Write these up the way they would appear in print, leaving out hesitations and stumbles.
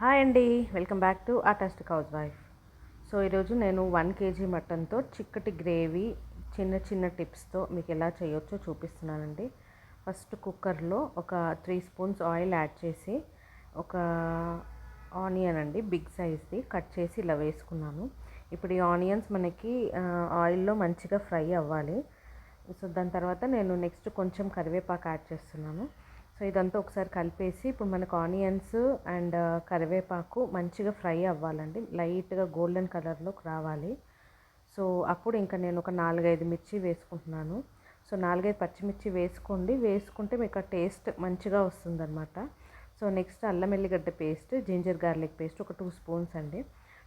Hi అండి, welcome back to artistic house wife. So ఈరోజు నేను 1 kg మటన్తో చిక్కటి గ్రేవీ చిన్న చిన్న టిప్స్తో మీకు ఎలా చేయొచ్చో చూపిస్తున్నానండి. ఫస్ట్ కుక్కర్లో ఒక 3 స్పూన్స్ ఆయిల్ యాడ్ చేసి ఒక ఆనియన్ అండి బిగ్ సైజ్ది కట్ చేసి ఇలా వేసుకున్నాను. ఇప్పుడు ఈ ఆనియన్స్ మనకి ఆయిల్లో మంచిగా ఫ్రై అవ్వాలి. సో దాని తర్వాత నేను నెక్స్ట్ కొంచెం కరివేపాకు యాడ్ చేస్తున్నాను. సో ఇదంతా ఒకసారి కలిపేసి ఇప్పుడు మనకు ఆనియన్స్ అండ్ కరివేపాకు మంచిగా ఫ్రై అవ్వాలండి, లైట్గా గోల్డెన్ కలర్లోకి రావాలి. సో అప్పుడు ఇంకా నేను ఒక 4-5 మిర్చి వేసుకుంటున్నాను. సో 4-5 పచ్చిమిర్చి వేసుకుంటే మీకు ఆ టేస్ట్ మంచిగా వస్తుందన్నమాట. సో నెక్స్ట్ అల్లం ఎల్లిగడ్డ పేస్ట్, జింజర్ గార్లిక్ పేస్ట్ ఒక 2 స్పూన్స్ అండి.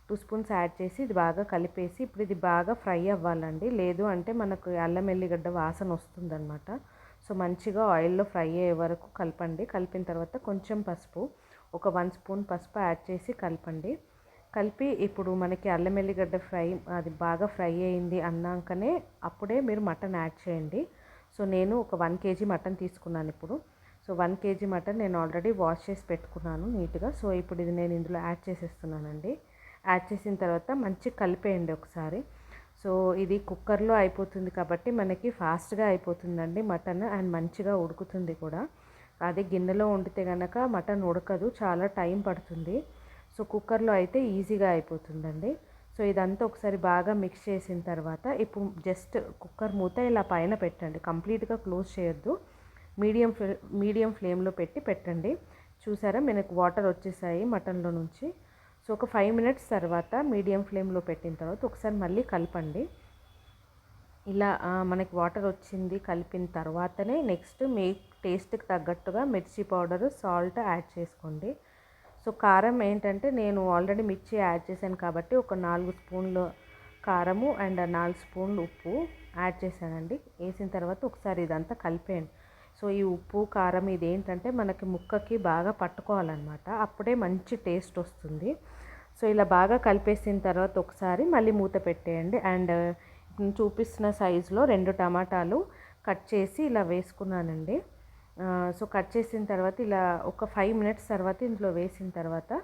2 స్పూన్స్ యాడ్ చేసి ఇది బాగా కలిపేసి ఇప్పుడు ఇది బాగా ఫ్రై అవ్వాలండి, లేదు అంటే మనకు అల్లం ఎల్లిగడ్డ వాసన వస్తుందన్నమాట. సో మంచిగా ఆయిల్లో ఫ్రై అయ్యే వరకు కలపండి. కలిపిన తర్వాత కొంచెం పసుపు, ఒక 1 స్పూన్ పసుపు యాడ్ చేసి కలపండి. కలిపి ఇప్పుడు మనకి అల్లం ఎల్లిగడ్డ అది బాగా ఫ్రై అయింది అన్నాకనే అప్పుడే మీరు మటన్ యాడ్ చేయండి. సో నేను ఒక 1 kg మటన్ తీసుకున్నాను ఇప్పుడు. సో 1 kg మటన్ నేను ఆల్రెడీ వాష్ చేసి పెట్టుకున్నాను నీట్గా. సో ఇప్పుడు ఇది నేను ఇందులో యాడ్ చేసేస్తున్నానండి. యాడ్ చేసిన తర్వాత మంచిగా కలిపేయండి ఒకసారి. సో ఇది కుక్కర్లో అయిపోతుంది కాబట్టి మనకి ఫాస్ట్గా అయిపోతుందండి మటన్, అండ్ మంచిగా ఉడుకుతుంది కూడా. అదే గిన్నెలో వండితే కనుక మటన్ ఉడకదు, చాలా టైం పడుతుంది. సో కుక్కర్లో అయితే ఈజీగా అయిపోతుందండి. సో ఇదంతా ఒకసారి బాగా మిక్స్ చేసిన తర్వాత ఇప్పుడు జస్ట్ కుక్కర్ మూత ఇలా పైన పెట్టండి, కంప్లీట్గా క్లోజ్ చేయొద్దు. మీడియం ఫ్లేమ్లో పెట్టండి. చూసారా మనకు వాటర్ వచ్చేసాయి మటన్లో నుంచి. సో ఒక 5 మినిట్స్ తర్వాత మీడియం ఫ్లేమ్లో పెట్టిన తర్వాత ఒకసారి మళ్ళీ కలపండి. ఇలా మనకి వాటర్ వచ్చింది కలిపిన తర్వాతనే నెక్స్ట్ మీ టేస్ట్కి తగ్గట్టుగా మిర్చి పౌడరు, సాల్ట్ యాడ్ చేసుకోండి. సో కారం ఏంటంటే నేను ఆల్రెడీ మిర్చి యాడ్ చేశాను కాబట్టి ఒక 4 స్పూన్లు కారము అండ్ 4 స్పూన్లు ఉప్పు యాడ్ చేశానండి. వేసిన తర్వాత ఒకసారి ఇదంతా కలిపేయండి. సో ఈ ఉప్పు కారం ఇదేంటంటే మనకి ముక్కకి బాగా పట్టుకోవాలన్నమాట, అప్పుడే మంచి టేస్ట్ వస్తుంది. సో ఇలా బాగా కలిపేసిన తర్వాత ఒకసారి మళ్ళీ మూత పెట్టేయండి. అండ్ చూపిస్తున్న సైజులో 2 టమాటాలు కట్ చేసి ఇలా వేసుకున్నానండి. సో కట్ చేసిన తర్వాత ఇలా ఒక 5 మినిట్స్ తర్వాత ఇందులో వేసిన తర్వాత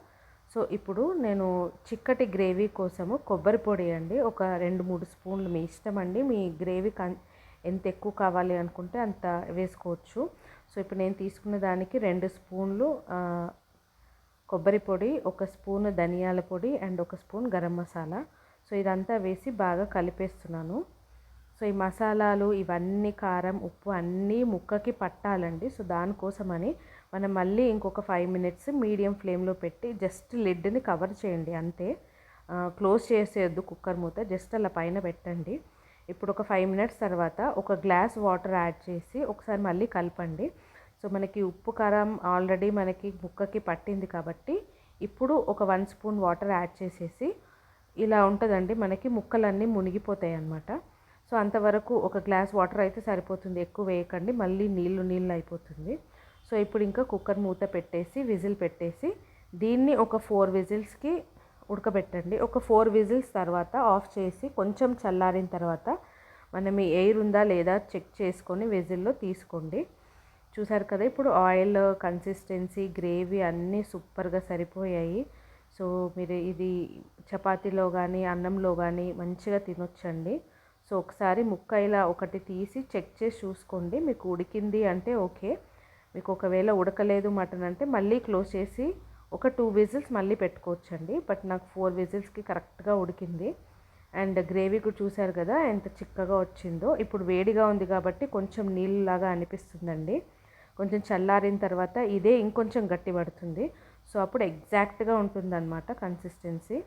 సో ఇప్పుడు నేను చిక్కటి గ్రేవీ కోసము కొబ్బరి పొడి అండి ఒక 2-3 స్పూన్లు, మీ ఇష్టం అండి, మీ గ్రేవీ ఎంత ఎక్కువ కావాలి అనుకుంటే అంత వేసుకోవచ్చు. సో ఇప్పుడు నేను తీసుకున్న దానికి 2 స్పూన్లు కొబ్బరి పొడి, 1 స్పూన్ ధనియాల పొడి and 1 spoon garam masala. So ఇదంతా వేసి బాగా కలిపేస్తున్నాను. సో ఈ మసాలాలు ఇవన్నీ కారం ఉప్పు అన్నీ ముక్కకి పట్టాలండి. సో దానికోసమని మనం మళ్ళీ ఇంకొక 5 మినిట్స్ మీడియం ఫ్లేమ్లో పెట్టి జస్ట్ లిడ్ని కవర్ చేయండి అంతే. క్లోజ్ చేసేయద్దు కుక్కర్ మూత, జస్ట్ అలా పైన పెట్టండి. ఇప్పుడు ఒక 5 మినిట్స్ తర్వాత ఒక గ్లాస్ వాటర్ యాడ్ చేసి ఒకసారి మళ్ళీ కలపండి. సో మనకి ఉప్పు కారం ఆల్రెడీ మనకి ముక్కకి పట్టింది కాబట్టి ఇప్పుడు ఒక 1 స్పూన్ వాటర్ యాడ్ చేసేసి ఇలా ఉంటుందండి, మనకి ముక్కలన్నీ మునిగిపోతాయి అన్నమాట. సో అంతవరకు ఒక గ్లాస్ వాటర్ అయితే సరిపోతుంది, ఎక్కువ వేయకండి, మళ్ళీ నీళ్ళు అయిపోతుంది. సో ఇప్పుడు ఇంకా కుక్కర్ మూత పెట్టేసి విజిల్ పెట్టేసి దీన్ని ఒక 4 విజిల్స్కి ఉడకబెట్టండి. ఒక 4 విజిల్స్ తర్వాత ఆఫ్ చేసి కొంచెం చల్లారిన తర్వాత మనం ఈ ఎయిర్ ఉందా లేదా చెక్ చేసుకొని విజిల్లో తీసుకోండి. చూసారు కదా ఇప్పుడు ఆయిల్ కన్సిస్టెన్సీ గ్రేవీ అన్నీ సూపర్గా సరిపోయాయి. సో మీరు ఇది చపాతీలో కానీ అన్నంలో కానీ మంచిగా తినొచ్చండి. సో ఒకసారి ముక్క ఇలా ఒకటి తీసి చెక్ చేసి చూసుకోండి, మీకు ఉడికింది అంటే ఓకే. మీకు ఒకవేళ ఉడకలేదు మటన్ అంటే మళ్ళీ క్లోజ్ చేసి ఒక 2 విజిల్స్ మళ్ళీ పెట్టుకోవచ్చండి. బట్ నాకు 4 విజిల్స్కి కరెక్ట్గా ఉడికింది. అండ్ గ్రేవీ కూడా చూసారు కదా ఎంత చిక్కగా వచ్చిందో. ఇప్పుడు వేడిగా ఉంది కాబట్టి కొంచెం నీళ్ళలాగా అనిపిస్తుందండి, కొంచెం చల్లారిన తర్వాత ఇదే ఇంకొంచెం గట్టి పడుతుంది. సో అప్పుడు ఎగ్జాక్ట్గా ఉంటుందన్నమాట కన్సిస్టెన్సీ.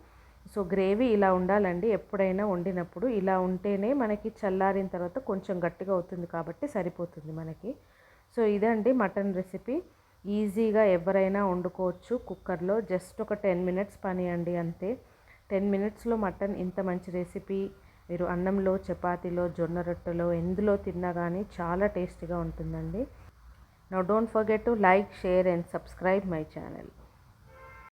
సో గ్రేవీ ఇలా ఉండాలండి, ఎప్పుడైనా వండినప్పుడు ఇలా ఉంటేనే మనకి చల్లారిన తర్వాత కొంచెం గట్టిగా అవుతుంది కాబట్టి సరిపోతుంది మనకి. సో ఇదండి మటన్ రెసిపీ, ఈజీగా ఎవరైనా వండుకోవచ్చు కుక్కర్లో. జస్ట్ ఒక 10 మినిట్స్ పని అండి అంతే. 10 మినిట్స్లో మటన్ ఇంత మంచి రెసిపీ మీరు అన్నంలో, చపాతీలో, జొన్న రొట్టెలో ఎందులో తిన్నా కానీ చాలా టేస్టీగా ఉంటుందండి. Now don't forget to like, share and subscribe my channel.